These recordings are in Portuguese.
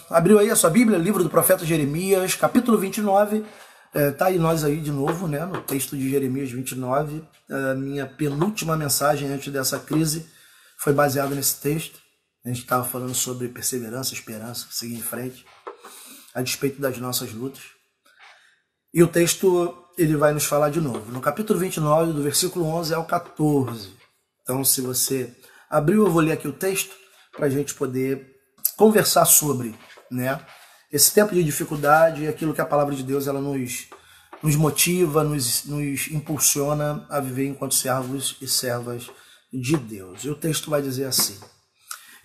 Abriu aí a sua Bíblia, livro do profeta Jeremias, capítulo 29. Tá aí nós aí de novo, né, no texto de Jeremias 29. Minha penúltima mensagem antes dessa crise foi baseada nesse texto. A gente estava falando sobre perseverança, esperança, seguir em frente, a despeito das nossas lutas. E o texto, ele vai nos falar de novo. No capítulo 29, do versículo 11 ao 14. Então, se você abriu, eu vou ler aqui o texto para a gente poder conversar sobre, né, esse tempo de dificuldade e aquilo que a palavra de Deus ela nos motiva, nos impulsiona a viver enquanto servos e servas de Deus. E o texto vai dizer assim: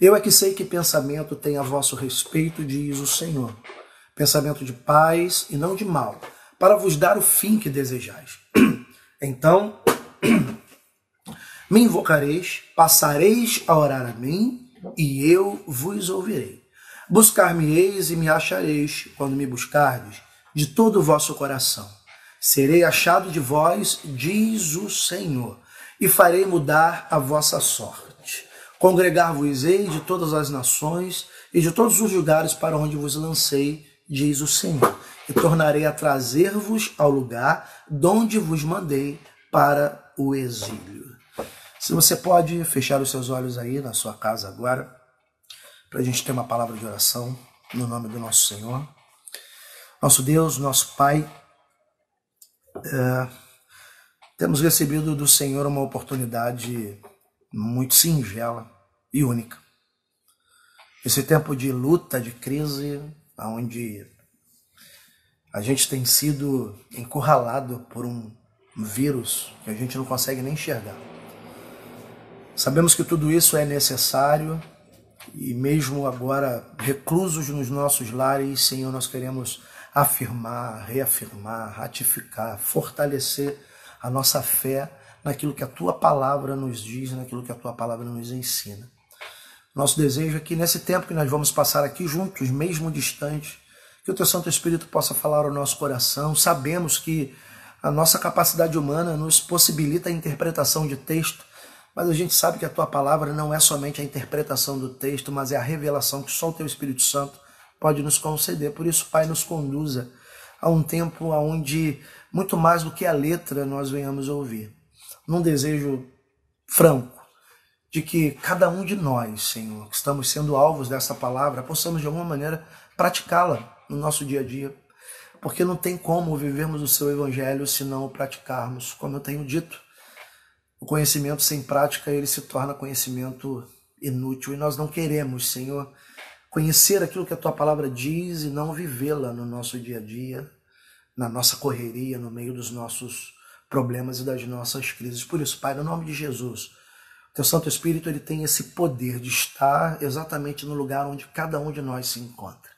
Eu é que sei que pensamento tem a vosso respeito, diz o Senhor, pensamento de paz e não de mal, para vos dar o fim que desejais. Então me invocareis, passareis a orar a mim, e eu vos ouvirei. Buscar-me-eis e me achareis, quando me buscardes de todo o vosso coração. Serei achado de vós, diz o Senhor, e farei mudar a vossa sorte. Congregar-vos-ei de todas as nações e de todos os lugares para onde vos lancei, diz o Senhor, e tornarei a trazer-vos ao lugar de onde vos mandei para o exílio. Se você pode fechar os seus olhos aí na sua casa agora, para a gente ter uma palavra de oração no nome do nosso Senhor. Nosso Deus, nosso Pai, temos recebido do Senhor uma oportunidade muito singela e única. Esse tempo de luta, de crise, onde a gente tem sido encurralado por um vírus que a gente não consegue nem enxergar. Sabemos que tudo isso é necessário e mesmo agora reclusos nos nossos lares, Senhor, nós queremos afirmar, reafirmar, ratificar, fortalecer a nossa fé naquilo que a Tua Palavra nos diz, naquilo que a Tua Palavra nos ensina. Nosso desejo é que nesse tempo que nós vamos passar aqui juntos, mesmo distantes, que o Teu Santo Espírito possa falar ao nosso coração. Sabemos que a nossa capacidade humana nos possibilita a interpretação de texto, mas a gente sabe que a Tua Palavra não é somente a interpretação do texto, mas é a revelação que só o Teu Espírito Santo pode nos conceder. Por isso, Pai, nos conduza a um tempo onde, muito mais do que a letra, nós venhamos ouvir. Num desejo franco de que cada um de nós, Senhor, que estamos sendo alvos dessa palavra, possamos de alguma maneira praticá-la no nosso dia a dia. Porque não tem como vivermos o Seu Evangelho se não o praticarmos. Como eu tenho dito, o conhecimento sem prática, ele se torna conhecimento inútil. E nós não queremos, Senhor, conhecer aquilo que a Tua Palavra diz e não vivê-la no nosso dia a dia, na nossa correria, no meio dos nossos problemas e das nossas crises. Por isso, Pai, no nome de Jesus, o Teu Santo Espírito ele tem esse poder de estar exatamente no lugar onde cada um de nós se encontra.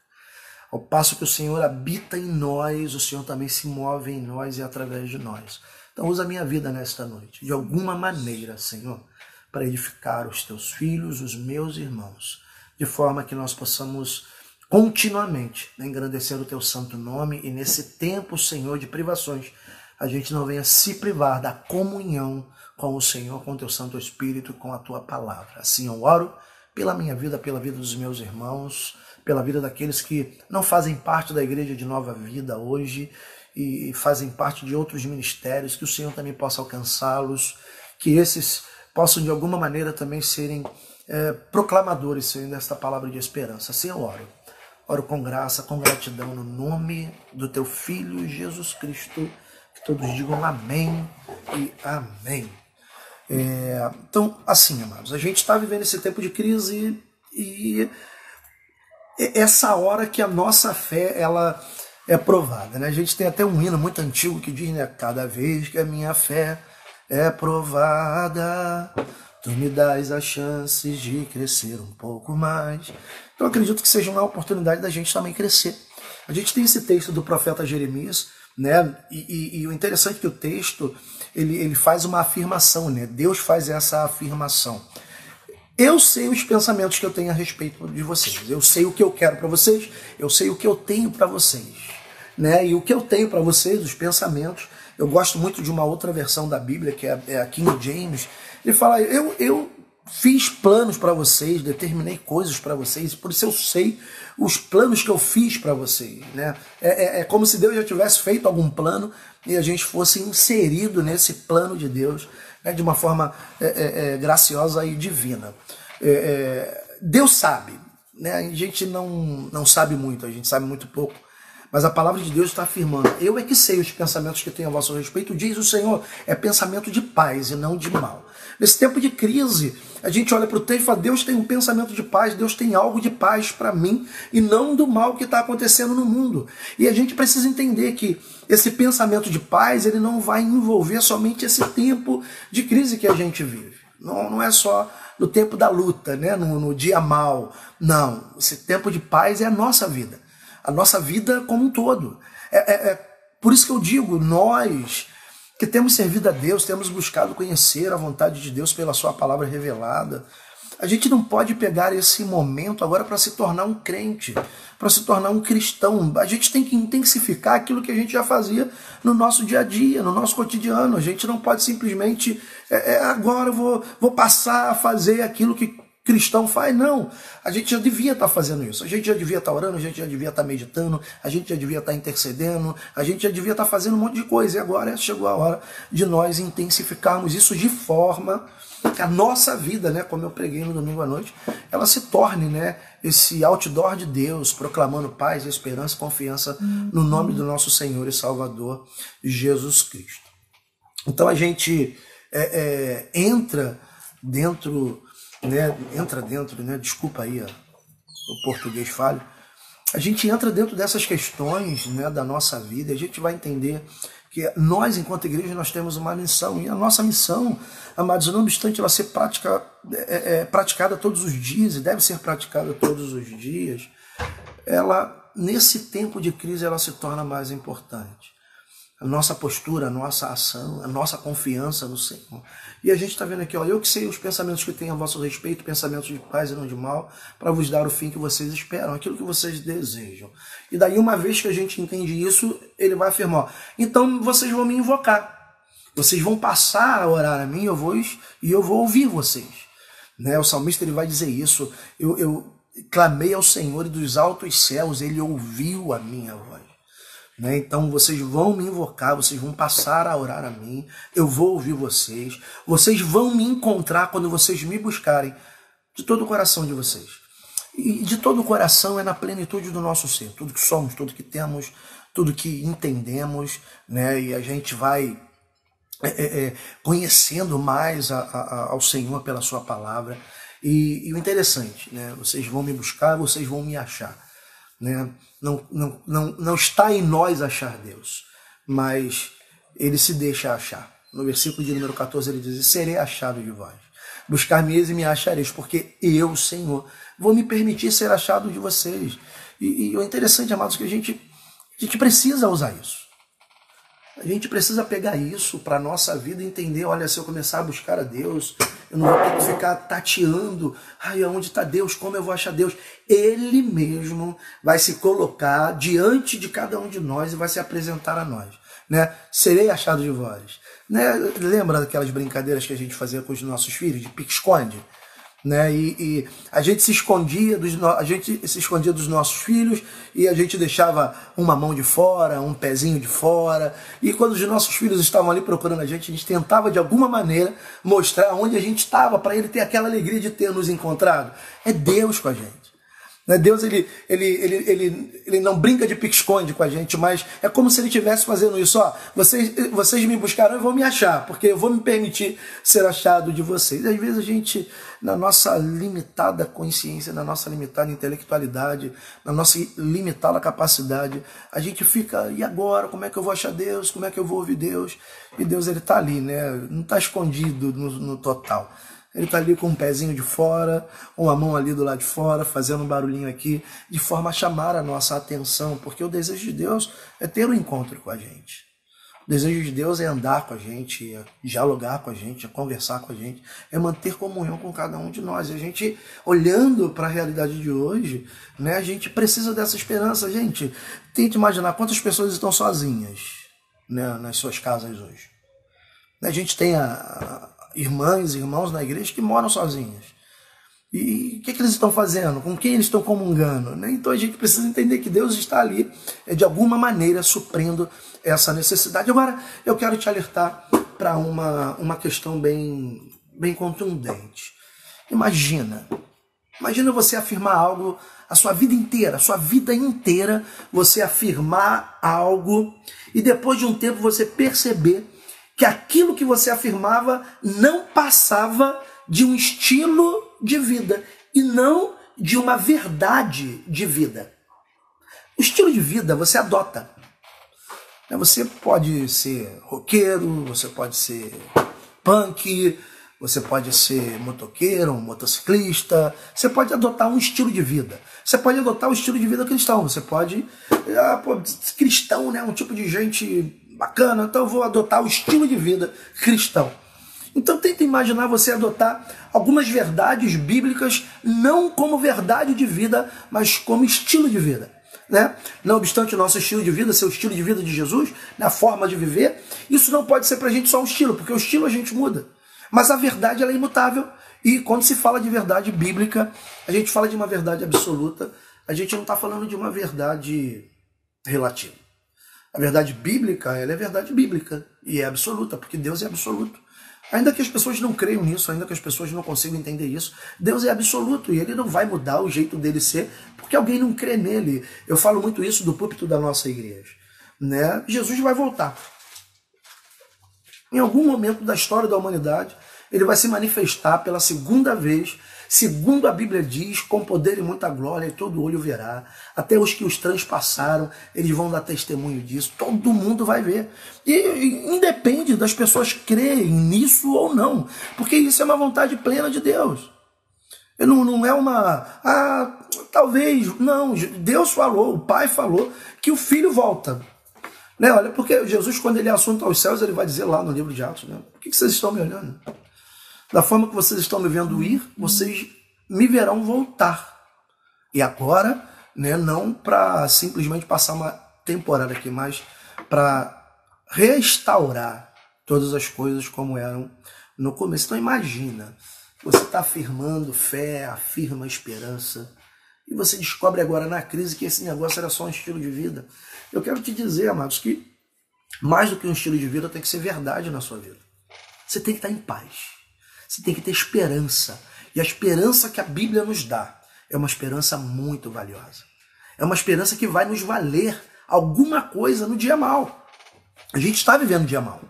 Ao passo que o Senhor habita em nós, o Senhor também se move em nós e através de nós. Então usa a minha vida nesta noite, de alguma maneira, Senhor, para edificar os Teus filhos, os meus irmãos, de forma que nós possamos continuamente engrandecer o Teu santo nome e nesse tempo, Senhor, de privações, a gente não venha se privar da comunhão com o Senhor, com o Teu Santo Espírito e com a Tua Palavra. Assim eu oro pela minha vida, pela vida dos meus irmãos, pela vida daqueles que não fazem parte da Igreja de Nova Vida hoje e fazem parte de outros ministérios, que o Senhor também possa alcançá-los, que esses possam de alguma maneira também serem proclamadores, Senhor, desta palavra de esperança. Assim eu oro. Oro com graça, com gratidão, no nome do Teu Filho Jesus Cristo, que todos digam amém e amém. Então, assim, amados, a gente está vivendo esse tempo de crise e essa hora que a nossa fé ela é provada, né? A gente tem até um hino muito antigo que diz, né? Cada vez que a minha fé é provada, Tu me dás as chances de crescer um pouco mais. Então eu acredito que seja uma oportunidade da gente também crescer. A gente tem esse texto do profeta Jeremias, né? E o interessante é que o texto ele faz uma afirmação, né? Deus faz essa afirmação. Eu sei os pensamentos que eu tenho a respeito de vocês. Eu sei o que eu quero para vocês. Eu sei o que eu tenho para vocês, né? E o que eu tenho para vocês, os pensamentos. Eu gosto muito de uma outra versão da Bíblia, que é a King James. Ele fala, eu fiz planos para vocês, determinei coisas para vocês, por isso eu sei os planos que eu fiz para vocês, né? É como se Deus já tivesse feito algum plano e a gente fosse inserido nesse plano de Deus, né, de uma forma graciosa e divina. Deus sabe, né? A gente não sabe muito, a gente sabe muito pouco, mas a palavra de Deus está afirmando: eu é que sei os pensamentos que tenho a vosso respeito, diz o Senhor, é pensamento de paz e não de mal. Nesse tempo de crise, a gente olha para o texto e fala: Deus tem um pensamento de paz, Deus tem algo de paz para mim e não do mal que está acontecendo no mundo. E a gente precisa entender que esse pensamento de paz, ele não vai envolver somente esse tempo de crise que a gente vive. Não é só no tempo da luta, né? no dia mal. Não, esse tempo de paz é a nossa vida como um todo. Por isso que eu digo, nós que temos servido a Deus, temos buscado conhecer a vontade de Deus pela sua palavra revelada, a gente não pode pegar esse momento agora para se tornar um crente, para se tornar um cristão. A gente tem que intensificar aquilo que a gente já fazia no nosso dia a dia, no nosso cotidiano. A gente não pode simplesmente, agora eu vou passar a fazer aquilo que cristão faz. Não, a gente já devia estar fazendo isso, a gente já devia estar orando, a gente já devia estar meditando, a gente já devia estar intercedendo, a gente já devia estar fazendo um monte de coisa, e agora chegou a hora de nós intensificarmos isso de forma que a nossa vida, né, como eu preguei no domingo à noite, ela se torne, né, esse outdoor de Deus, proclamando paz, esperança e confiança no nome do nosso Senhor e Salvador Jesus Cristo. Então a gente entra dentro, desculpa aí o português falho, a gente entra dentro dessas questões, né, da nossa vida, e a gente vai entender que nós, enquanto igreja, nós temos uma missão, e a nossa missão, amados, não obstante ela ser praticada todos os dias, e deve ser praticada todos os dias, ela, nesse tempo de crise, ela se torna mais importante. A nossa postura, a nossa ação, a nossa confiança no Senhor. E a gente está vendo aqui, ó, eu que sei os pensamentos que tenho a vosso respeito, pensamentos de paz e não de mal, para vos dar o fim que vocês esperam, aquilo que vocês desejam. E daí, uma vez que a gente entende isso, ele vai afirmar: ó, então vocês vão me invocar, vocês vão passar a orar a mim, e eu vou ouvir vocês. Né? O salmista, ele vai dizer isso: eu clamei ao Senhor e dos altos céus ele ouviu a minha voz. Né? Então vocês vão me invocar, vocês vão passar a orar a mim, eu vou ouvir vocês, vocês vão me encontrar quando vocês me buscarem de todo o coração de vocês. E de todo o coração é na plenitude do nosso ser, tudo que somos, tudo que temos, tudo que entendemos, né? E a gente vai conhecendo mais ao Senhor pela sua palavra. E o interessante, né? Vocês vão me buscar, vocês vão me achar. Né? Não está em nós achar Deus, mas ele se deixa achar. No versículo de número 14 ele diz: serei achado de vós, buscar-me-eis e me achareis, porque eu, Senhor, vou me permitir ser achado de vocês. E o interessante, amados, que a gente precisa usar isso. A gente precisa pegar isso para a nossa vida e entender: olha, se eu começar a buscar a Deus, eu não vou ter que ficar tateando, onde está Deus, como eu vou achar Deus? Ele mesmo vai se colocar diante de cada um de nós e vai se apresentar a nós. Né? Serei achado de vós. Né? Lembra daquelas brincadeiras que a gente fazia com os nossos filhos, de pique-esconde? Né? E a gente se escondia dos nossos filhos, e a gente deixava uma mão de fora, um pezinho de fora, e quando os nossos filhos estavam ali procurando a gente tentava de alguma maneira mostrar onde a gente estava, para ele ter aquela alegria de ter nos encontrado. É Deus com a gente. Deus, ele não brinca de pique-esconde com a gente, mas é como se ele estivesse fazendo isso. Ó, vocês me buscaram e vão me achar, porque eu vou me permitir ser achado de vocês. Às vezes a gente, na nossa limitada consciência, na nossa limitada intelectualidade, na nossa limitada capacidade, a gente fica: e agora? Como é que eu vou achar Deus? Como é que eu vou ouvir Deus? E Deus, ele está ali, né? Não está escondido no total. Ele está ali com um pezinho de fora, uma mão ali do lado de fora, fazendo um barulhinho aqui, de forma a chamar a nossa atenção, porque o desejo de Deus é ter um encontro com a gente. O desejo de Deus é andar com a gente, é dialogar com a gente, é conversar com a gente, é manter comunhão com cada um de nós. E a gente, olhando para a realidade de hoje, né, a gente precisa dessa esperança. Gente, tente imaginar quantas pessoas estão sozinhas, né, nas suas casas hoje. A gente tem irmãs e irmãos na igreja que moram sozinhos. E o que eles estão fazendo? Com quem eles estão comungando? Né? Então a gente precisa entender que Deus está ali, de alguma maneira, suprindo essa necessidade. Agora, eu quero te alertar para uma questão bem contundente. Imagina você afirmar algo a sua vida inteira você afirmar algo e depois de um tempo você perceber que aquilo que você afirmava não passava de um estilo de vida e não de uma verdade de vida. O estilo de vida você adota. Você pode ser roqueiro, você pode ser punk, você pode ser motoqueiro, um motociclista, você pode adotar um estilo de vida. Você pode adotar o estilo de vida cristão, você pode cristão, né? Um tipo de gente bacana, então eu vou adotar o estilo de vida cristão. Então tenta imaginar você adotar algumas verdades bíblicas não como verdade de vida, mas como estilo de vida. Né? Não obstante o nosso estilo de vida ser o estilo de vida de Jesus, a forma de viver, isso não pode ser para a gente só um estilo, porque o estilo a gente muda. Mas a verdade ela é imutável e quando se fala de verdade bíblica, a gente fala de uma verdade absoluta, a gente não está falando de uma verdade relativa. A verdade bíblica ela é verdade bíblica e é absoluta, porque Deus é absoluto. Ainda que as pessoas não creiam nisso, ainda que as pessoas não consigam entender isso, Deus é absoluto e Ele não vai mudar o jeito dele ser porque alguém não crê nele. Eu falo muito isso do púlpito da nossa igreja. Né? Jesus vai voltar. Em algum momento da história da humanidade, Ele vai se manifestar pela segunda vez, segundo a Bíblia diz, com poder e muita glória, e todo olho verá. Até os que os transpassaram, eles vão dar testemunho disso. Todo mundo vai ver. E independe das pessoas crerem nisso ou não, porque isso é uma vontade plena de Deus. Não é talvez, não. Deus falou, o Pai falou que o Filho volta. Né? Olha, porque Jesus, quando ele assunta aos céus, ele vai dizer lá no livro de Atos, né? Por que vocês estão me olhando? Da forma que vocês estão me vendo ir, vocês me verão voltar. E agora, né, não para simplesmente passar uma temporada aqui, mas para restaurar todas as coisas como eram no começo. Então imagina, você está afirmando fé, afirma esperança, e você descobre agora na crise que esse negócio era só um estilo de vida. Eu quero te dizer, amados, que mais do que um estilo de vida tem que ser verdade na sua vida. Você tem que estar em paz. Você tem que ter esperança. E a esperança que a Bíblia nos dá é uma esperança muito valiosa. É uma esperança que vai nos valer alguma coisa no dia mau. A gente está vivendo dia mau.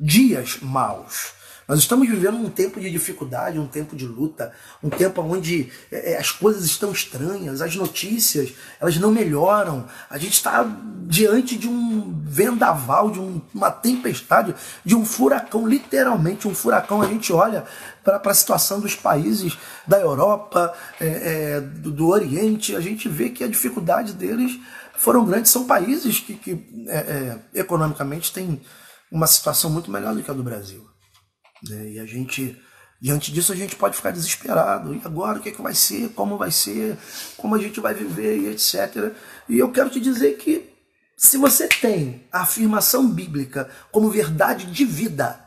Dias maus. Nós estamos vivendo um tempo de dificuldade, um tempo de luta, um tempo onde as coisas estão estranhas, as notícias elas não melhoram. A gente está diante de um vendaval, de uma tempestade, de um furacão, literalmente um furacão. A gente olha para a situação dos países da Europa, do Oriente, a gente vê que a dificuldade deles foram grandes. São países que economicamente têm uma situação muito melhor do que a do Brasil. E a gente, diante disso, a gente pode ficar desesperado. E agora o que vai ser? Como vai ser? Como a gente vai viver? E etc. E eu quero te dizer que se você tem a afirmação bíblica como verdade de vida,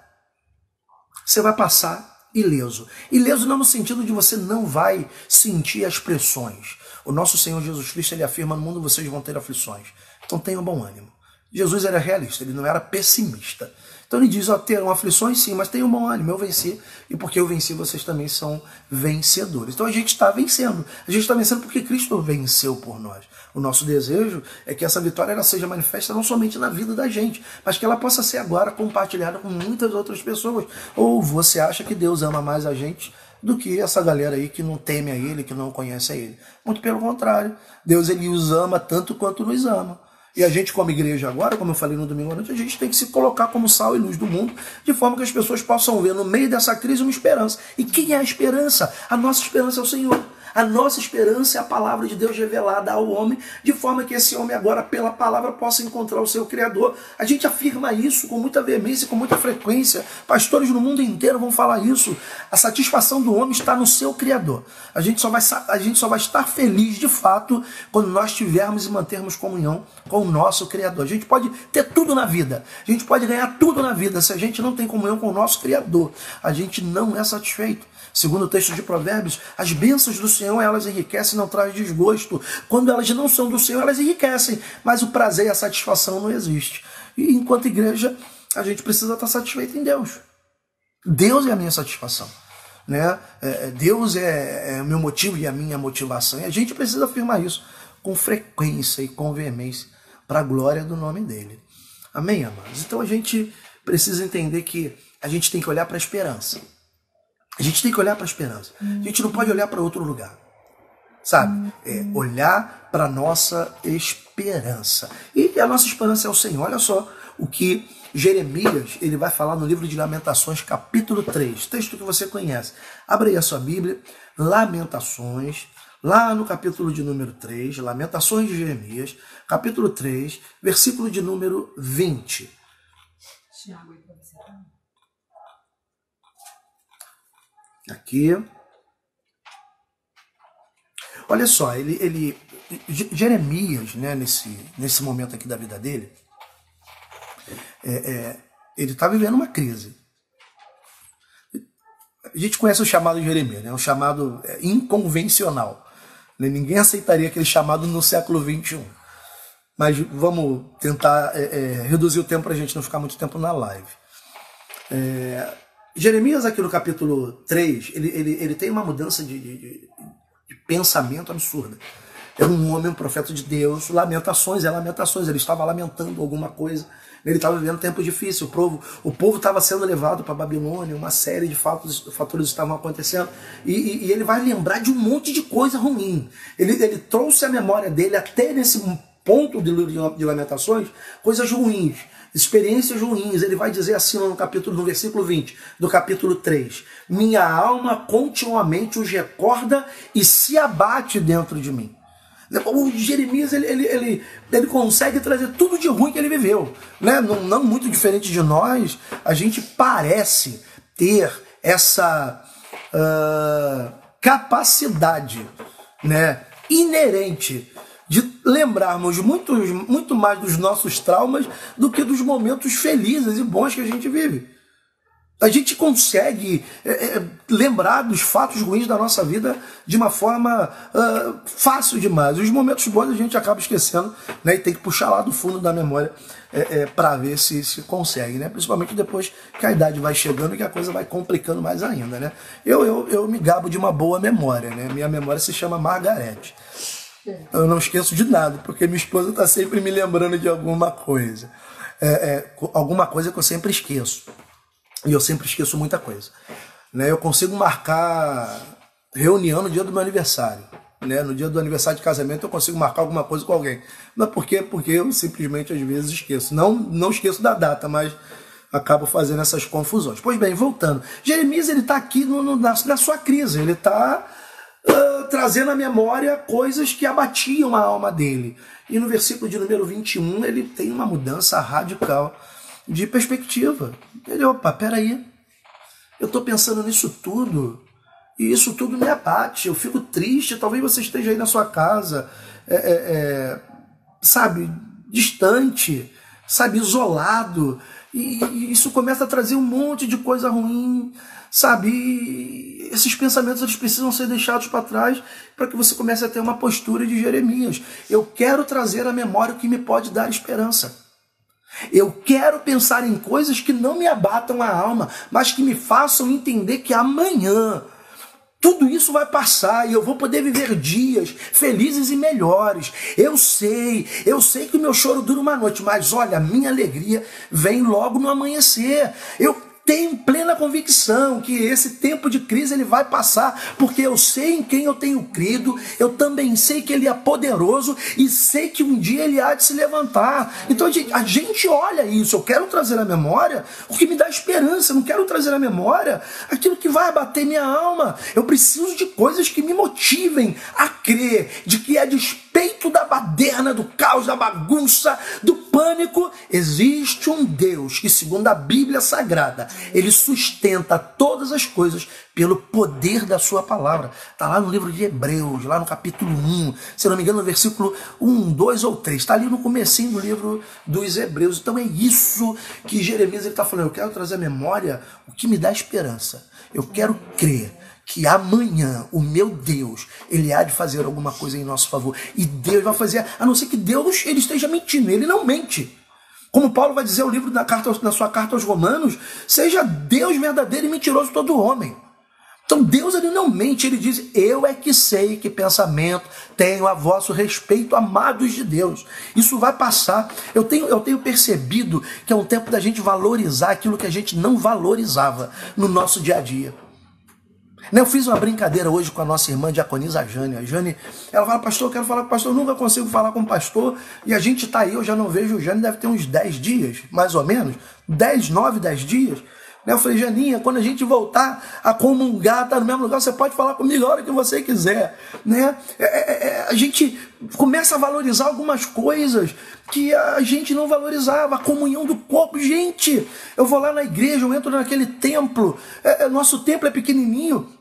você vai passar ileso. Ileso não no sentido de você não vai sentir as pressões. O nosso Senhor Jesus Cristo, ele afirma: no mundo vocês vão ter aflições. Então tenham bom ânimo. Jesus era realista, ele não era pessimista. Então ele diz: terão aflições sim, mas tenham bom ânimo, eu venci, e porque eu venci, vocês também são vencedores. Então a gente está vencendo. A gente está vencendo porque Cristo venceu por nós. O nosso desejo é que essa vitória ela seja manifesta não somente na vida da gente, mas que ela possa ser agora compartilhada com muitas outras pessoas. Ou você acha que Deus ama mais a gente do que essa galera aí que não teme a Ele, que não conhece a Ele? Muito pelo contrário. Deus ele os ama tanto quanto nos ama. E a gente, como igreja agora, como eu falei no domingo à noite, a gente tem que se colocar como sal e luz do mundo, de forma que as pessoas possam ver no meio dessa crise uma esperança. E quem é a esperança? A nossa esperança é o Senhor. A nossa esperança é a palavra de Deus revelada ao homem, de forma que esse homem agora, pela palavra, possa encontrar o seu Criador. A gente afirma isso com muita veemência, com muita frequência. Pastores no mundo inteiro vão falar isso. A satisfação do homem está no seu Criador. A gente só vai estar feliz, de fato, quando nós tivermos e mantermos comunhão com o nosso Criador. A gente pode ter tudo na vida. A gente pode ganhar tudo na vida. Se a gente não tem comunhão com o nosso Criador, a gente não é satisfeito. Segundo o texto de Provérbios, as bênçãos do Senhor, elas enriquecem e não trazem desgosto. Quando elas não são do Senhor, elas enriquecem, mas o prazer e a satisfação não existe. E enquanto igreja, a gente precisa estar satisfeito em Deus. Deus é a minha satisfação, né? Deus é o meu motivo e a minha motivação. E a gente precisa afirmar isso com frequência e com veemência para a glória do nome dele. Amém, amados? Então a gente precisa entender que a gente tem que olhar para a esperança. A gente tem que olhar para a esperança. A gente não pode olhar para outro lugar. Sabe? Olhar para a nossa esperança. E a nossa esperança é o Senhor. Olha só o que Jeremias ele vai falar no livro de Lamentações, capítulo 3. Texto que você conhece. Abra aí a sua Bíblia. Lamentações, lá no capítulo de número 3. Lamentações de Jeremias, capítulo 3, versículo de número 20. Aqui. Olha só, Jeremias, né, nesse momento aqui da vida dele, ele está vivendo uma crise. A gente conhece o chamado de Jeremias, né, um chamado inconvencional. Ninguém aceitaria aquele chamado no século XXI. Mas vamos tentar reduzir o tempo para a gente não ficar muito tempo na live. Jeremias, aqui no capítulo 3, ele tem uma mudança de pensamento absurda. É um homem, um profeta de Deus, lamentações, ele estava lamentando alguma coisa, ele estava vivendo um tempo difícil, o povo estava sendo levado para a Babilônia, uma série de fatores estavam acontecendo, e ele vai lembrar de um monte de coisa ruim. Ele trouxe a memória dele até nesse ponto de lamentações, coisas ruins, experiências ruins. Ele vai dizer assim no versículo 20 do capítulo 3: minha alma continuamente os recorda e se abate dentro de mim. O Jeremias ele consegue trazer tudo de ruim que ele viveu, né? Não muito diferente de nós. A gente parece ter essa capacidade, né, inerente de lembrarmos muito mais dos nossos traumas do que dos momentos felizes e bons que a gente vive. A gente consegue lembrar dos fatos ruins da nossa vida de uma forma fácil demais. Os momentos bons a gente acaba esquecendo, né, e tem que puxar lá do fundo da memória para ver se consegue, né? Principalmente depois que a idade vai chegando e que a coisa vai complicando mais ainda, né? Eu me gabo de uma boa memória, né? Minha memória se chama Margarete. Eu não esqueço de nada, porque minha esposa está sempre me lembrando de alguma coisa. Alguma coisa que eu sempre esqueço. E eu sempre esqueço muita coisa. Né? Eu consigo marcar reunião no dia do meu aniversário. Né? No dia do aniversário de casamento eu consigo marcar alguma coisa com alguém. Mas por quê? Porque eu simplesmente às vezes esqueço. Não esqueço da data, mas acabo fazendo essas confusões. Pois bem, voltando. Jeremias está aqui na sua crise. Ele está trazendo à memória coisas que abatiam a alma dele. E no versículo de número 21 ele tem uma mudança radical de perspectiva. Ele, opa, peraí, eu estou pensando nisso tudo, e isso tudo me abate, eu fico triste. Talvez você esteja aí na sua casa, sabe, distante, sabe, isolado, e isso começa a trazer um monte de coisa ruim, sabe, e esses pensamentos eles precisam ser deixados para trás para que você comece a ter uma postura de Jeremias. Eu quero trazer à memória o que me pode dar esperança. Eu quero pensar em coisas que não me abatam a alma, mas que me façam entender que amanhã tudo isso vai passar e eu vou poder viver dias felizes e melhores. Eu sei que o meu choro dura uma noite, mas olha, a minha alegria vem logo no amanhecer. tenho plena convicção que esse tempo de crise ele vai passar, porque eu sei em quem eu tenho crido, eu também sei que ele é poderoso e sei que um dia ele há de se levantar. Então a gente olha isso, eu quero trazer à memória o que me dá esperança, eu não quero trazer à memória aquilo que vai abater minha alma. Eu preciso de coisas que me motivem a crer de que a despeito da baderna, do caos, da bagunça, do pânico, existe um Deus que, segundo a Bíblia Sagrada, ele sustenta todas as coisas pelo poder da sua palavra. Está lá no livro de Hebreus, lá no capítulo 1, se não me engano, no versículo 1, 2 ou 3. Está ali no comecinho do livro dos Hebreus. Então é isso que Jeremias está falando. Eu quero trazer à memória o que me dá esperança. Eu quero crer que amanhã o meu Deus, ele há de fazer alguma coisa em nosso favor. E Deus vai fazer, a não ser que Deus ele esteja mentindo. Ele não mente. Como Paulo vai dizer no livro na sua carta aos Romanos, seja Deus verdadeiro e mentiroso todo homem. Então Deus ele não mente, ele diz, eu é que sei que pensamento tenho a vosso respeito, amados de Deus. Isso vai passar. Eu tenho percebido que é um tempo da gente valorizar aquilo que a gente não valorizava no nosso dia a dia. Eu fiz uma brincadeira hoje com a nossa irmã diaconisa Jane. A Jane, ela fala, pastor, eu quero falar com o pastor, eu nunca consigo falar com o pastor, e a gente está aí, eu já não vejo o Jane, deve ter uns 10 dias, mais ou menos, 10 dias. Eu falei, Janinha, quando a gente voltar a comungar, tá no mesmo lugar, você pode falar comigo a hora que você quiser. A gente começa a valorizar algumas coisas que a gente não valorizava, a comunhão do corpo. Gente, eu vou lá na igreja, eu entro naquele templo, nosso templo é pequenininho.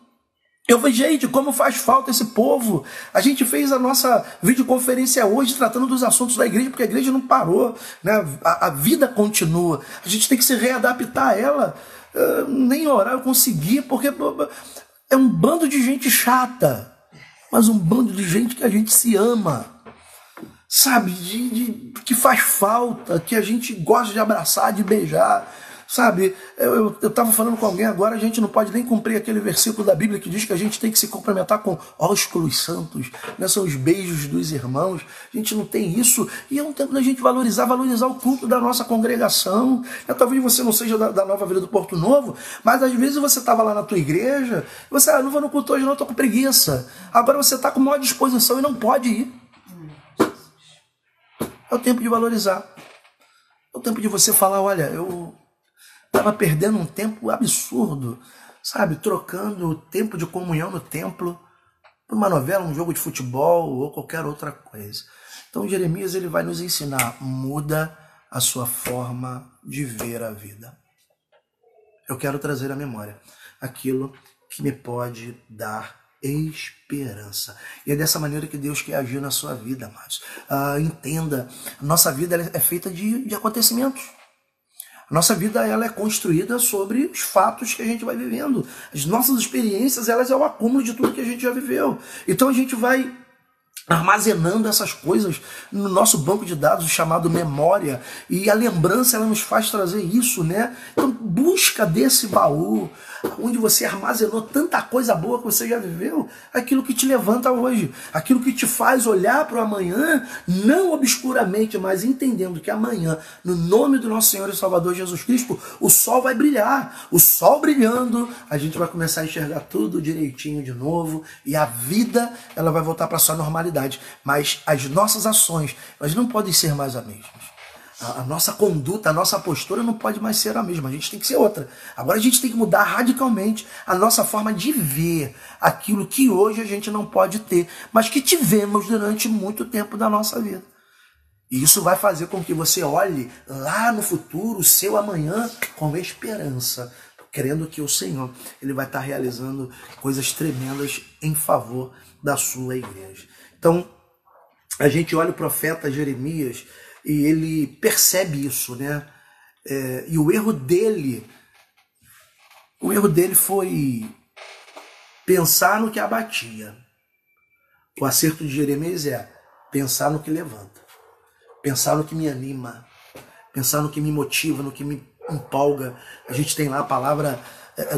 Eu falei, gente, como faz falta esse povo. A gente fez a nossa videoconferência hoje tratando dos assuntos da igreja, porque a igreja não parou, né? A vida continua. A gente tem que se readaptar a ela. Nem orar eu consegui, porque é um bando de gente chata, mas um bando de gente que a gente se ama, sabe? Que faz falta, que a gente gosta de abraçar, de beijar. Sabe, eu estava falando com alguém agora, a gente não pode nem cumprir aquele versículo da Bíblia que diz que a gente tem que se cumprimentar com ósculos santos, né? São os beijos dos irmãos. A gente não tem isso, e é um tempo da gente valorizar o culto da nossa congregação. Talvez você não seja da Nova Vida do Porto Novo, mas às vezes você estava lá na tua igreja, e você, não vou no culto hoje não, estou com preguiça. Agora você está com maior disposição e não pode ir. É o tempo de valorizar. É o tempo de você falar, olha, eu estava perdendo um tempo absurdo, sabe? Trocando o tempo de comunhão no templo por uma novela, um jogo de futebol ou qualquer outra coisa. Então Jeremias ele vai nos ensinar, muda a sua forma de ver a vida. Eu quero trazer à memória aquilo que me pode dar esperança. E é dessa maneira que Deus quer agir na sua vida, amados. Entenda, nossa vida é feita de acontecimentos. A nossa vida ela é construída sobre os fatos que a gente vai vivendo. As nossas experiências elas é o acúmulo de tudo que a gente já viveu. Então a gente vai armazenando essas coisas no nosso banco de dados chamado memória, e a lembrança ela nos faz trazer isso, né? Então busca desse baú onde você armazenou tanta coisa boa que você já viveu, aquilo que te levanta hoje, aquilo que te faz olhar para o amanhã, não obscuramente, mas entendendo que amanhã, no nome do nosso Senhor e Salvador Jesus Cristo, o sol vai brilhar. O sol brilhando, a gente vai começar a enxergar tudo direitinho de novo, e a vida ela vai voltar para a sua normalidade. Mas as nossas ações, elas não podem ser mais as mesmas. A nossa conduta, a nossa postura não pode mais ser a mesma. A gente tem que ser outra. Agora a gente tem que mudar radicalmente a nossa forma de ver aquilo que hoje a gente não pode ter, mas que tivemos durante muito tempo da nossa vida. E isso vai fazer com que você olhe lá no futuro, o seu amanhã, com esperança, crendo que o Senhor ele vai estar realizando coisas tremendas em favor da sua igreja. Então, a gente olha o profeta Jeremias e ele percebe isso, né? E o erro dele foi pensar no que abatia. O acerto de Jeremias é pensar no que levanta, pensar no que me anima, pensar no que me motiva, no que me empolga. A gente tem lá a palavra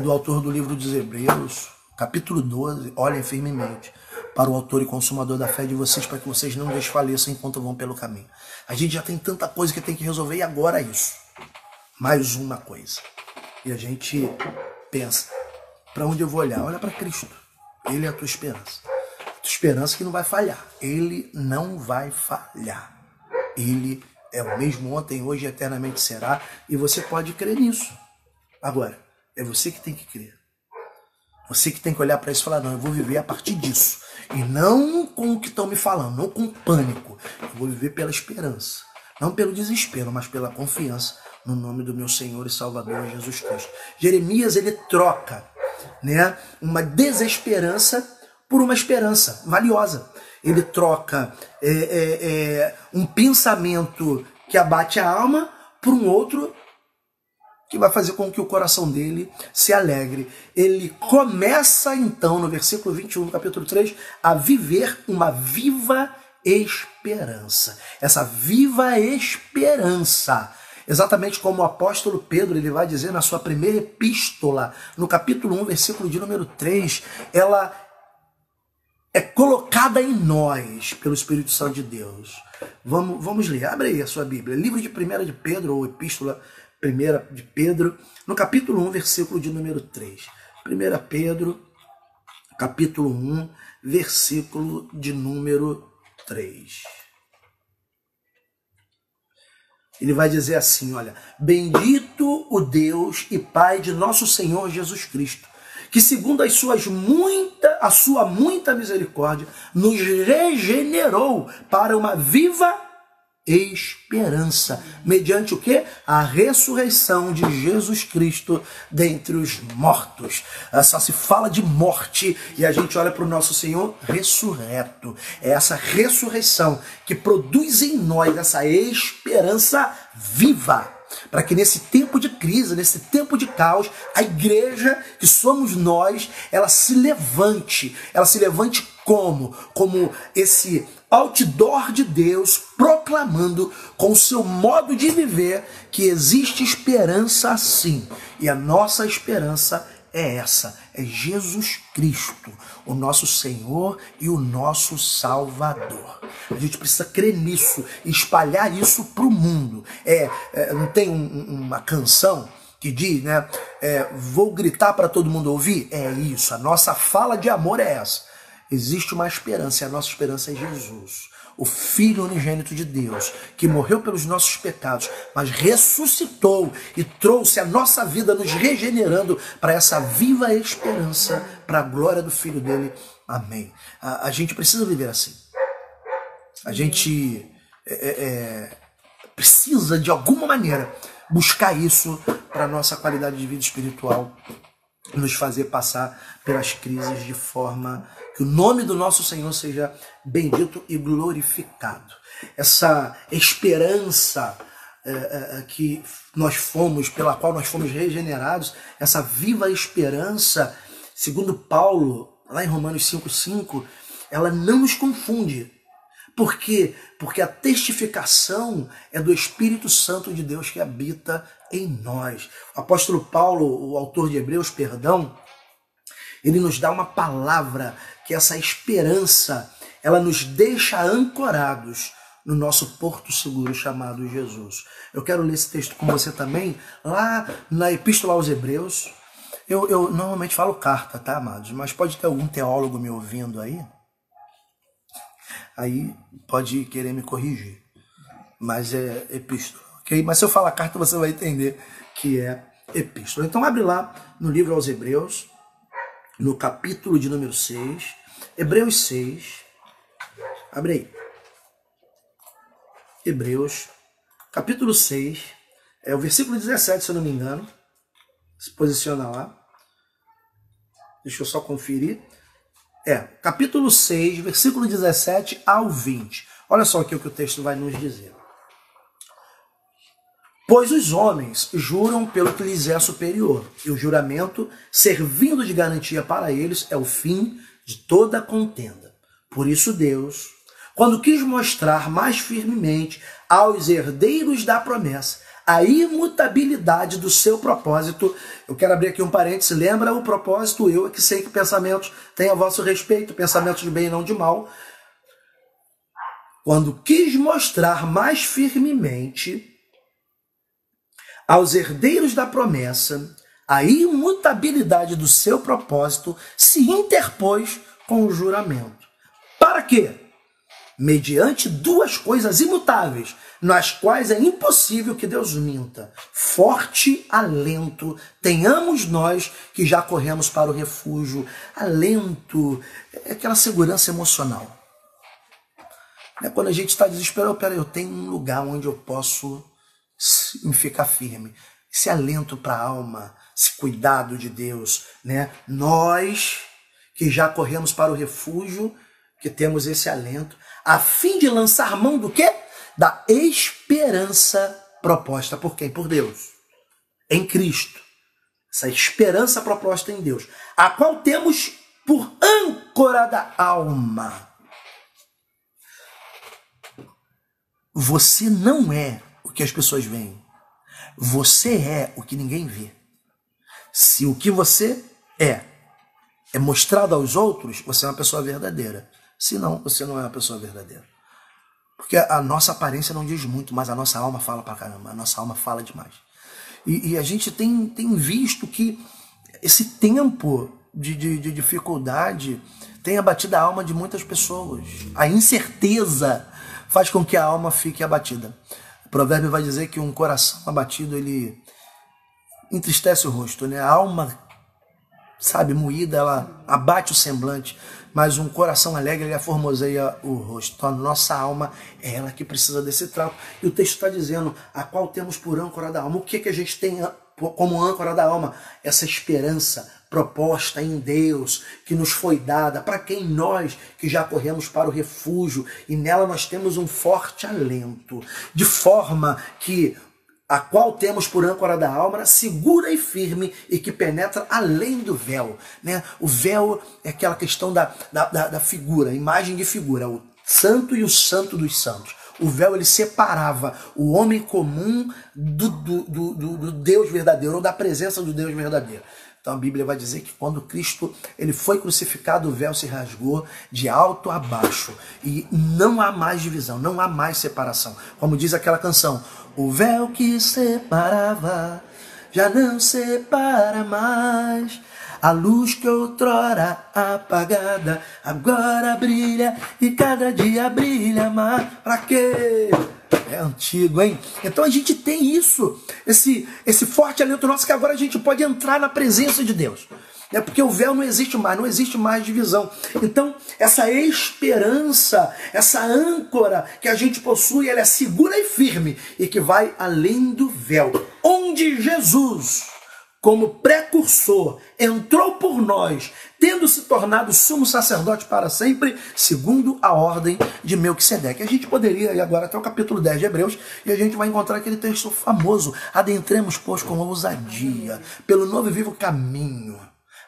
do autor do livro dos Hebreus, capítulo 12, olhem firmemente para o autor e consumador da fé de vocês, para que vocês não desfaleçam enquanto vão pelo caminho. A gente já tem tanta coisa que tem que resolver, e agora isso. Mais uma coisa. E a gente pensa, para onde eu vou olhar? Olha para Cristo. Ele é a tua esperança. A tua esperança que não vai falhar. Ele não vai falhar. Ele é o mesmo ontem, hoje e eternamente será. E você pode crer nisso. Agora, é você que tem que crer. Você que tem que olhar para isso e falar, não, eu vou viver a partir disso. E não com o que estão me falando, não com pânico. Eu vou viver pela esperança. Não pelo desespero, mas pela confiança no nome do meu Senhor e Salvador Jesus Cristo. Jeremias, ele troca, né, uma desesperança por uma esperança valiosa. Ele troca um pensamento que abate a alma por um outro que vai fazer com que o coração dele se alegre. Ele começa então, no versículo 21 do capítulo 3, a viver uma viva esperança. Essa viva esperança, exatamente como o apóstolo Pedro ele vai dizer na sua primeira epístola, no capítulo 1, versículo de número 3, ela é colocada em nós pelo Espírito Santo de Deus. Vamos ler, abre aí a sua Bíblia, livro de 1 de Pedro, ou epístola 1 de Pedro, no capítulo 1, versículo de número 3. 1 Pedro, capítulo 1, versículo de número 3. Ele vai dizer assim, olha, bendito o Deus e Pai de nosso Senhor Jesus Cristo, que segundo a sua muita misericórdia, nos regenerou para uma viva esperança, mediante o quê? A ressurreição de Jesus Cristo dentre os mortos. Só se fala de morte e a gente olha para o nosso Senhor ressurreto. É essa ressurreição que produz em nós essa esperança viva, para que nesse tempo de crise, nesse tempo de caos, a igreja que somos nós, ela se levante como? Como esse outdoor de Deus, proclamando com o seu modo de viver que existe esperança sim. E a nossa esperança é essa, é Jesus Cristo, o nosso Senhor e o nosso Salvador. A gente precisa crer nisso e espalhar isso para o mundo. Não tem uma canção que diz, né? Vou gritar para todo mundo ouvir? É isso, a nossa fala de amor é essa. Existe uma esperança, e a nossa esperança é Jesus, o Filho unigênito de Deus, que morreu pelos nossos pecados, mas ressuscitou e trouxe a nossa vida, nos regenerando para essa viva esperança, para a glória do Filho dele. Amém. A gente precisa viver assim. A gente precisa, de alguma maneira, buscar isso para a nossa qualidade de vida espiritual, nos fazer passar pelas crises de forma que o nome do nosso Senhor seja bendito e glorificado. Essa esperança que nós fomos, pela qual nós fomos regenerados, essa viva esperança, segundo Paulo, lá em Romanos 5,5, ela não nos confunde. Por quê? Porque a testificação é do Espírito Santo de Deus que habita em nós. O apóstolo Paulo, o autor de Hebreus, ele nos dá uma palavra que essa esperança, ela nos deixa ancorados no nosso porto seguro chamado Jesus. Eu quero ler esse texto com você também, lá na Epístola aos Hebreus. Eu normalmente falo carta, tá, amados? Mas pode ter algum teólogo me ouvindo aí pode querer me corrigir. Mas é epístola, ok? Mas se eu falar carta, você vai entender que é epístola. Então abre lá no livro aos Hebreus, no capítulo de número 6, Hebreus 6, abre aí. Hebreus, capítulo 6, é o versículo 17, se eu não me engano. Se posiciona lá. Deixa eu só conferir. Capítulo 6, versículo 17 ao 20. Olha só aqui o que o texto vai nos dizer. Pois os homens juram pelo que lhes é superior, e o juramento, servindo de garantia para eles, é o fim de toda contenda. Por isso Deus, quando quis mostrar mais firmemente aos herdeiros da promessa a imutabilidade do seu propósito, eu quero abrir aqui um parêntese, lembra o propósito, eu é que sei que pensamentos têm a vosso respeito, pensamentos de bem e não de mal. Quando quis mostrar mais firmemente aos herdeiros da promessa a imutabilidade do seu propósito se interpôs com o juramento. Para quê? Mediante duas coisas imutáveis, nas quais é impossível que Deus minta. Forte alento tenhamos nós que já corremos para o refúgio. Alento é aquela segurança emocional. Quando a gente está desesperado, peraí, eu tenho um lugar onde eu posso ficar firme. Esse alento para a alma, esse cuidado de Deus, né? Nós que já corremos para o refúgio, que temos esse alento, a fim de lançar mão do quê? Da esperança proposta por quem? Por Deus. Em Cristo. Essa esperança proposta em Deus, a qual temos por âncora da alma. Você não é o que as pessoas veem. Você é o que ninguém vê. Se o que você é mostrado aos outros, você é uma pessoa verdadeira. Se não, você não é uma pessoa verdadeira. Porque a nossa aparência não diz muito, mas a nossa alma fala pra caramba. A nossa alma fala demais. E a gente tem visto que esse tempo de dificuldade tem abatido a alma de muitas pessoas. A incerteza faz com que a alma fique abatida. O provérbio vai dizer que um coração abatido, ele entristece o rosto, né? A alma, moída, ela abate o semblante, mas um coração alegre, ele aformoseia o rosto. Então a nossa alma é ela que precisa desse trato. E o texto está dizendo, a qual temos por âncora da alma. O que a gente tem como âncora da alma? Essa esperança proposta em Deus, que nos foi dada, para quem nós que já corremos para o refúgio, e nela nós temos um forte alento, de forma que a qual temos por âncora da alma, segura e firme, e que penetra além do véu. Né? O véu é aquela questão da figura, imagem de figura, o santo e o santo dos santos. O véu, ele separava o homem comum do Deus verdadeiro, ou da presença do Deus verdadeiro. Então a Bíblia vai dizer que quando Cristo ele foi crucificado, o véu se rasgou de alto a baixo. E não há mais divisão, não há mais separação. Como diz aquela canção, o véu que separava já não separa mais. A luz que outrora apagada agora brilha e cada dia brilha mais. Pra quê? É antigo, hein? Então a gente tem isso, esse forte alento nosso, que agora a gente pode entrar na presença de Deus. Porque o véu não existe mais divisão. Então, essa esperança, essa âncora que a gente possui, ela é segura e firme e que vai além do véu. Onde Jesus, como precursor, entrou por nós, tendo se tornado sumo sacerdote para sempre, segundo a ordem de Melquisedeque. A gente poderia ir agora até o capítulo 10 de Hebreus, e a gente vai encontrar aquele texto famoso, adentremos, pois, com ousadia, pelo novo e vivo caminho,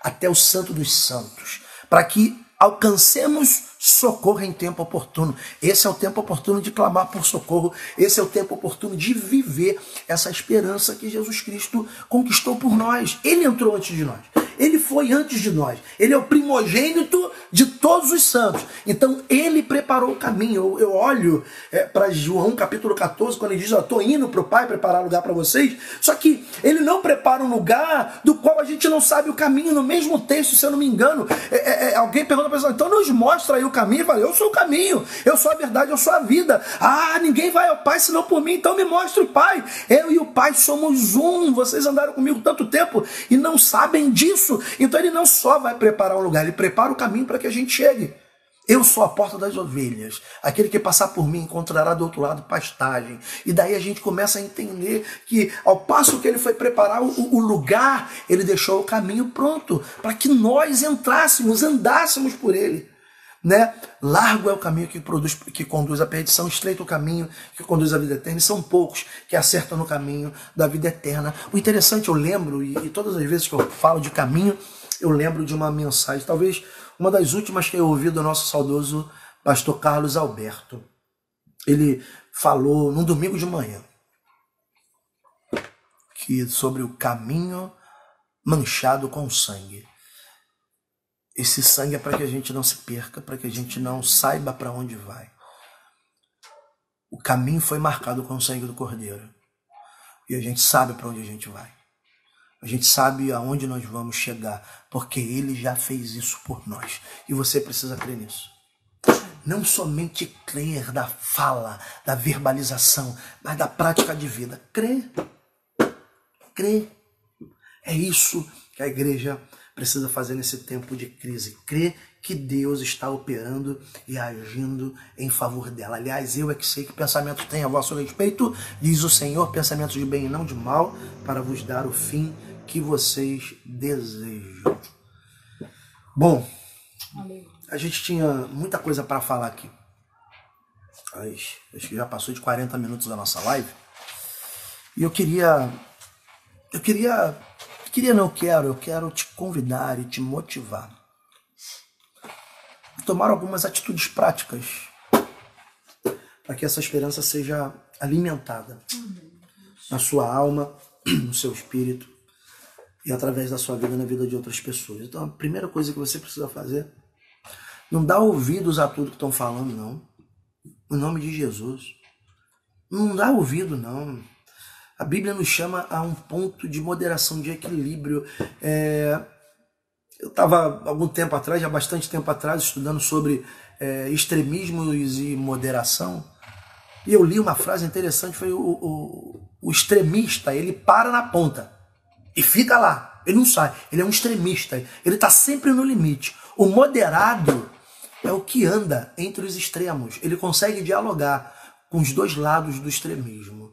até o santo dos santos, para que alcancemos socorro em tempo oportuno. Esse é o tempo oportuno de clamar por socorro. Esse é o tempo oportuno de viver essa esperança que Jesus Cristo conquistou por nós. Ele entrou antes de nós. Ele foi antes de nós. Ele é o primogênito de todos os santos. Então, ele preparou o caminho. Eu olho para João capítulo 14, quando ele diz, estou indo para o Pai preparar lugar para vocês. Só que ele não prepara um lugar do qual a gente não sabe o caminho. No mesmo texto, se eu não me engano, alguém pergunta para a pessoa, então nos mostra aí o caminho. Fala, eu sou o caminho, eu sou a verdade, eu sou a vida. Ah, ninguém vai ao Pai senão por mim, então me mostra o Pai. Eu e o Pai somos um. Vocês andaram comigo tanto tempo e não sabem disso. Então ele não só vai preparar um lugar, ele prepara o caminho para que a gente chegue. Eu sou a porta das ovelhas. Aquele que passar por mim encontrará do outro lado pastagem. E daí a gente começa a entender que ao passo que ele foi preparar o lugar, ele deixou o caminho pronto para que nós entrássemos, andássemos por ele. Né? Largo é o caminho que conduz à perdição, estreito o caminho que conduz à vida eterna, e são poucos que acertam no caminho da vida eterna. O interessante, eu lembro, e todas as vezes que eu falo de caminho, eu lembro de uma mensagem, talvez uma das últimas que eu ouvi do nosso saudoso pastor Carlos Alberto. Ele falou num domingo de manhã sobre o caminho manchado com sangue. Esse sangue é para que a gente não se perca, para que a gente não saiba para onde vai. O caminho foi marcado com o sangue do Cordeiro. E a gente sabe para onde a gente vai. A gente sabe aonde nós vamos chegar, porque Ele já fez isso por nós. E você precisa crer nisso. Não somente crer da fala, da verbalização, mas da prática de vida. Crer. Crer. É isso que a igreja precisa fazer nesse tempo de crise. Crer que Deus está operando e agindo em favor dela. Aliás, eu é que sei que pensamentos têm a vosso respeito, diz o Senhor, pensamentos de bem e não de mal, para vos dar o fim que vocês desejam. Bom, a gente tinha muita coisa para falar aqui. Acho que já passou de 40 minutos da nossa live. E eu quero te convidar e te motivar a tomar algumas atitudes práticas para que essa esperança seja alimentada na sua alma, no seu espírito e através da sua vida na vida de outras pessoas. Então a primeira coisa que você precisa fazer, não dá ouvidos a tudo que estão falando, não. Em nome de Jesus. Não dá ouvido, não. A Bíblia nos chama a um ponto de moderação, de equilíbrio. Eu estava algum tempo atrás, já bastante tempo atrás, estudando sobre extremismos e moderação. E eu li uma frase interessante, foi o extremista, ele para na ponta e fica lá, ele não sai, ele é um extremista, ele está sempre no limite. O moderado é o que anda entre os extremos, ele consegue dialogar com os dois lados do extremismo.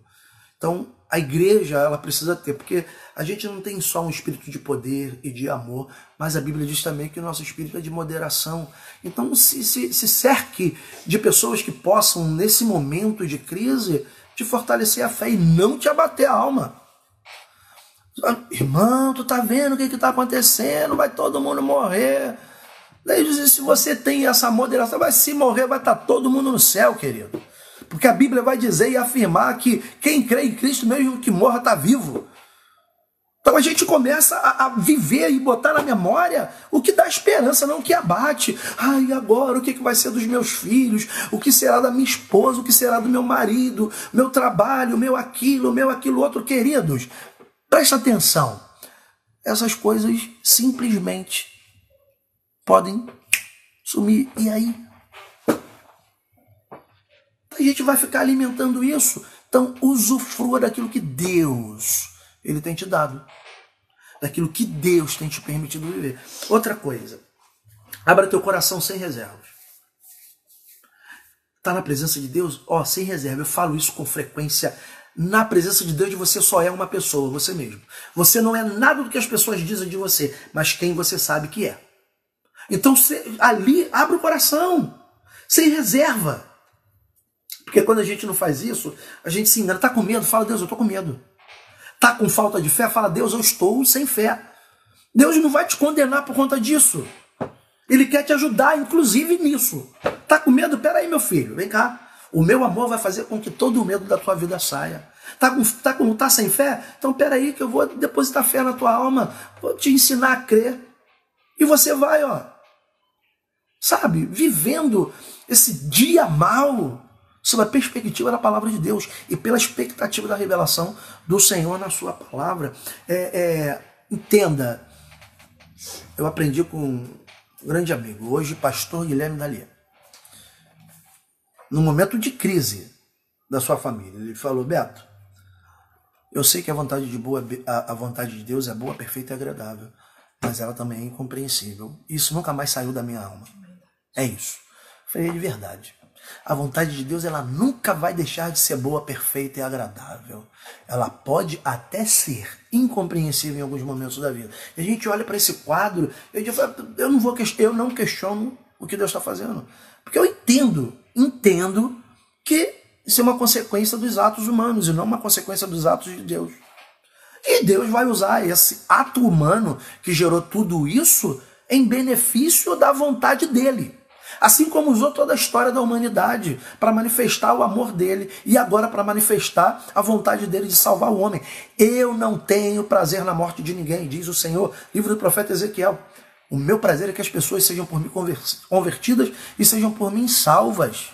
Então, a igreja, ela precisa ter, porque a gente não tem só um espírito de poder e de amor, mas a Bíblia diz também que o nosso espírito é de moderação. Então, se cerque de pessoas que possam, nesse momento de crise, te fortalecer a fé e não te abater a alma. Irmão, tu tá vendo o que está acontecendo? Vai todo mundo morrer. Se você tem essa moderação, vai se morrer, vai estar todo mundo no céu, querido. Porque a Bíblia vai dizer e afirmar que quem crê em Cristo, mesmo que morra, está vivo. Então a gente começa a viver e botar na memória o que dá esperança, não o que abate. E agora o que vai ser dos meus filhos? O que será da minha esposa? O que será do meu marido? Meu trabalho, meu aquilo outro. Queridos, presta atenção. Essas coisas simplesmente podem sumir. E aí? A gente vai ficar alimentando isso. Então, usufrua daquilo que Deus Ele tem te dado. Daquilo que Deus tem te permitido viver. Outra coisa. Abra teu coração sem reservas. Está na presença de Deus? Sem reserva. Eu falo isso com frequência. Na presença de Deus, você só é uma pessoa, você mesmo. Você não é nada do que as pessoas dizem de você, mas quem você sabe que é. Então, ali, abre o coração. Sem reserva. Porque quando a gente não faz isso, a gente se engana. Está com medo? Fala, Deus, eu estou com medo. Está com falta de fé? Fala, Deus, eu estou sem fé. Deus não vai te condenar por conta disso. Ele quer te ajudar, inclusive, nisso. Está com medo? Peraí, meu filho, vem cá. O meu amor vai fazer com que todo o medo da tua vida saia. Tá sem fé? Então peraí que eu vou depositar fé na tua alma. Vou te ensinar a crer. E você vai, vivendo esse dia mau, sob a perspectiva da palavra de Deus e pela expectativa da revelação do Senhor na sua palavra. Entenda, eu aprendi com um grande amigo, hoje pastor Guilherme Dalier, no momento de crise da sua família. Ele falou, Beto, eu sei que a vontade de Deus é boa, perfeita e agradável, mas ela também é incompreensível. Isso nunca mais saiu da minha alma. É isso. Eu falei, de verdade. A vontade de Deus, ela nunca vai deixar de ser boa, perfeita e agradável. Ela pode até ser incompreensível em alguns momentos da vida. E a gente olha para esse quadro, eu não questiono o que Deus está fazendo. Porque eu entendo que isso é uma consequência dos atos humanos e não uma consequência dos atos de Deus. E Deus vai usar esse ato humano que gerou tudo isso em benefício da vontade dele. Assim como usou toda a história da humanidade para manifestar o amor dele e agora para manifestar a vontade dele de salvar o homem. Eu não tenho prazer na morte de ninguém, diz o Senhor, livro do profeta Ezequiel. O meu prazer é que as pessoas sejam por mim convertidas e sejam por mim salvas.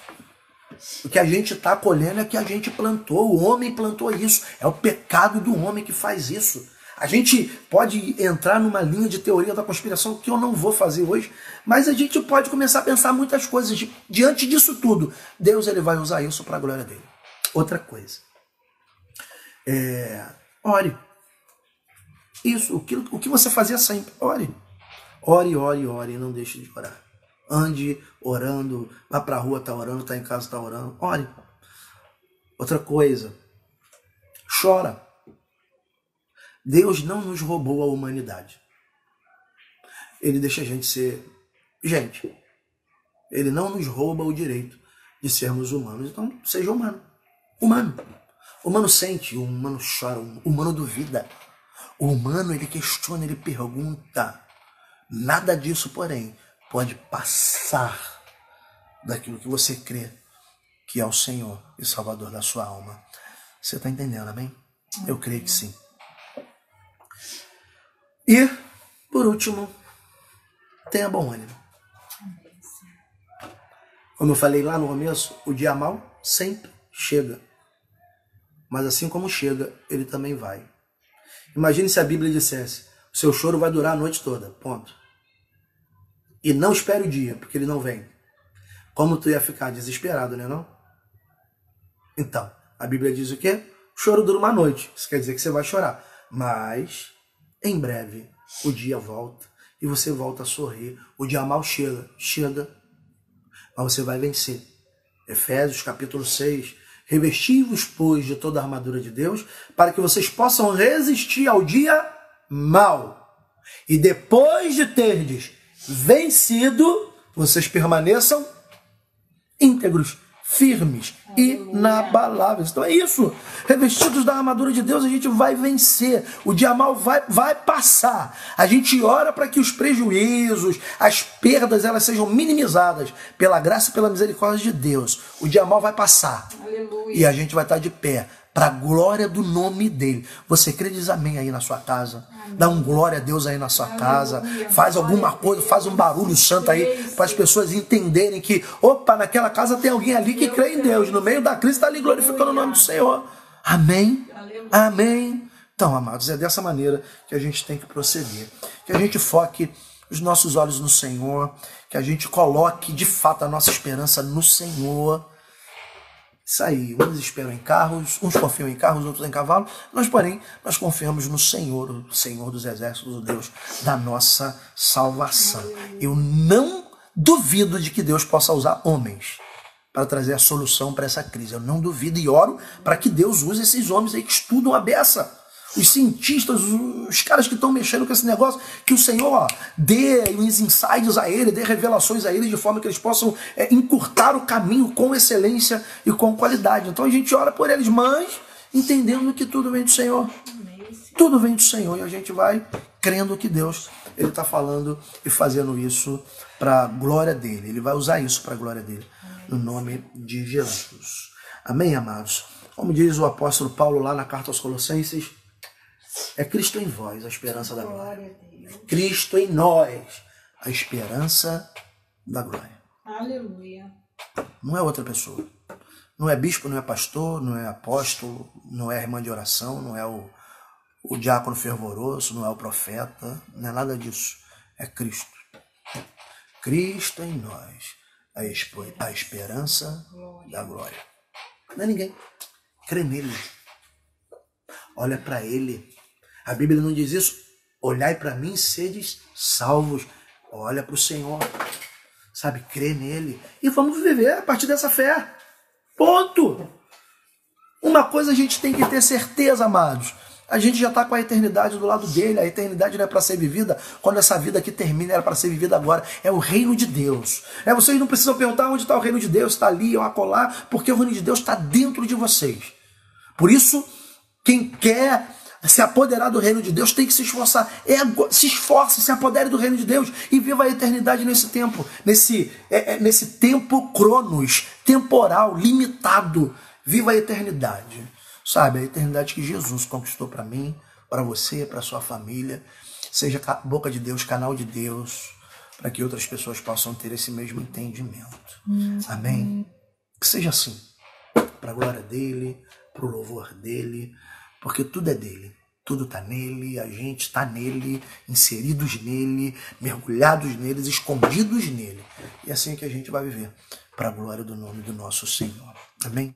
O que a gente está colhendo é que a gente plantou, o homem plantou isso. É o pecado do homem que faz isso. A gente pode entrar numa linha de teoria da conspiração que eu não vou fazer hoje, mas a gente pode começar a pensar muitas coisas. Diante disso tudo, Deus ele vai usar isso para a glória dele. Outra coisa. Ore. Isso, o que você fazia sempre. Ore. Ore, ore, ore, não deixe de orar. Ande orando, vá para a rua, está orando, está em casa, está orando. Ore. Outra coisa. Chora. Deus não nos roubou a humanidade. Ele deixa a gente ser gente. Ele não nos rouba o direito de sermos humanos. Então, seja humano. Humano. O humano sente, o humano chora, o humano duvida. O humano, ele questiona, ele pergunta. Nada disso, porém, pode passar daquilo que você crê que é o Senhor e Salvador da sua alma. Você está entendendo, amém? Eu creio que sim. E, por último, tenha bom ânimo. Como eu falei lá no começo, o dia mau sempre chega. Mas assim como chega, ele também vai. Imagine se a Bíblia dissesse, o seu choro vai durar a noite toda, ponto. E não espere o dia, porque ele não vem. Como tu ia ficar desesperado, né não? Então, a Bíblia diz o quê? O choro dura uma noite, isso quer dizer que você vai chorar. Mas, em breve, o dia volta e você volta a sorrir. O dia mau chega, mas você vai vencer. Efésios capítulo 6, revesti-vos, pois, de toda a armadura de Deus, para que vocês possam resistir ao dia mau. E depois de terdes vencido, vocês permaneçam íntegros, firmes, inabaláveis. Então é isso. Revestidos da armadura de Deus, a gente vai vencer. O dia mau vai passar. A gente ora para que os prejuízos, as perdas, elas sejam minimizadas pela graça e pela misericórdia de Deus. O dia mau vai passar. Aleluia. E a gente vai estar de pé para a glória do nome dele. Você crê, diz amém aí na sua casa. Amém. Dá um glória a Deus aí na sua casa. Faz alguma coisa, faz um barulho santo aí para as pessoas entenderem que, opa, naquela casa tem alguém ali que crê em Deus. No meio da crise está ali glorificando o nome do Senhor. Amém? Amém. Então, amados, é dessa maneira que a gente tem que proceder. Que a gente foque os nossos olhos no Senhor. Que a gente coloque de fato a nossa esperança no Senhor. Isso aí, uns esperam em carros, uns confiam em carros, outros em cavalo. Nós, porém, nós confiamos no Senhor, o Senhor dos exércitos, o Deus da nossa salvação. Eu não duvido de que Deus possa usar homens para trazer a solução para essa crise. Eu não duvido e oro para que Deus use esses homens aí que estudam a beça. Os cientistas, os caras que estão mexendo com esse negócio, que o Senhor dê uns insights a eles, dê revelações a eles, de forma que eles possam encurtar o caminho com excelência e com qualidade. Então a gente ora por eles, mas entendendo que tudo vem do Senhor. Tudo vem do Senhor e a gente vai crendo que Deus ele está falando e fazendo isso para a glória dele. Ele vai usar isso para a glória dele, no nome de Jesus. Amém, amados? Como diz o apóstolo Paulo lá na carta aos Colossenses, é Cristo em vós, a esperança da glória. Cristo em nós, a esperança da glória. Aleluia. Não é outra pessoa. Não é bispo, não é pastor, não é apóstolo, não é irmã de oração, não é o diácono fervoroso, não é o profeta, não é nada disso. É Cristo. Cristo em nós, a esperança da glória. Não é ninguém. Crê nele. Olha para ele. A Bíblia não diz isso. Olhai para mim e sedes salvos. Olha para o Senhor. Sabe, crê nele. E vamos viver a partir dessa fé. Ponto. Uma coisa a gente tem que ter certeza, amados. A gente já está com a eternidade do lado dele. A eternidade não é para ser vivida quando essa vida aqui termina, era para ser vivida agora. É o reino de Deus. Vocês não precisam perguntar onde está o reino de Deus. Está ali ou acolá, porque o reino de Deus está dentro de vocês. Por isso, quem quer se apoderar do reino de Deus tem que se esforçar. Se esforce, se apodere do reino de Deus e viva a eternidade nesse tempo. Nesse tempo cronos, temporal, limitado. Viva a eternidade. Sabe, a eternidade que Jesus conquistou para mim, para você, para sua família. Seja boca de Deus, canal de Deus, para que outras pessoas possam ter esse mesmo entendimento. Amém? Que seja assim. Para a glória dele, para o louvor dele, porque tudo é dele. Tudo está nele, a gente está nele, inseridos nele, mergulhados neles, escondidos nele. E é assim que a gente vai viver, para a glória do nome do nosso Senhor. Amém?